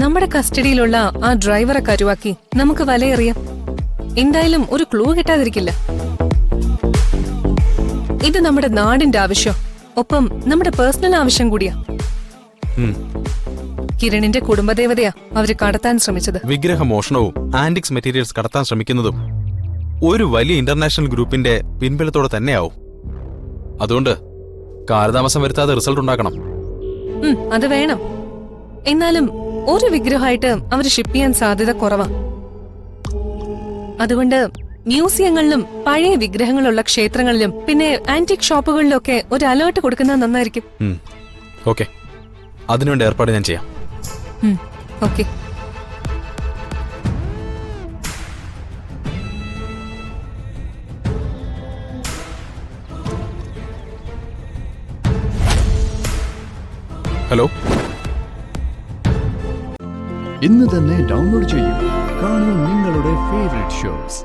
നമ്മുടെ കസ്റ്റഡിയിലുള്ള ആ ഡ്രൈവറെ കരുവാക്കി നമുക്ക് വലയെറിയാം. എന്തായാലും ഒരു ക്ലൂ കിട്ടാതിരിക്കില്ല. ഇത് നമ്മുടെ നാടിന്റെ ആവശ്യം, ഒപ്പം നമ്മുടെ പേഴ്സണൽ ആവശ്യം കൂടിയാ. കിരണിന്റെ കുടുംബദേവതയാ അവര് കടത്താൻ ശ്രമിച്ചത്. വിഗ്രഹമോഷണവും ആന്റിക്സ് മെറ്റീരിയൽസ് കടത്താൻ ശ്രമിക്കുന്നതും ഒരു വലിയ ഇന്റർനാഷണൽ ഗ്രൂപ്പിന്റെ പിൻബലത്തോടെ തന്നെയാവും. അതുകൊണ്ട് കാലതാമസം വരുത്താതെ റിസൾട്ട് ഉണ്ടാക്കണം. അത് വേണം. എന്നാലും ഒരു വിഗ്രഹമായിട്ട് അവര് ഷിപ്പ് ചെയ്യാൻ സാധ്യത കുറവാ. അതുകൊണ്ട് മ്യൂസിയങ്ങളിലും പഴയ വിഗ്രഹങ്ങളുള്ള ക്ഷേത്രങ്ങളിലും പിന്നെ ആന്റിക് ഷോപ്പുകളിലും ഒക്കെ ഒരു അലേർട്ട് കൊടുക്കുന്നത് നന്നായിരിക്കും. ഓക്കെ, അതിനുവേണ്ട ഏർപ്പാട് ഞാൻ ചെയ്യാം. ഓക്കെ. ഹലോ, ഇന്ന് തന്നെ ഡൗൺലോഡ് ചെയ്യൂ. കാണൂ നിങ്ങളുടെ ഫേവറേറ്റ് ഷോസ്.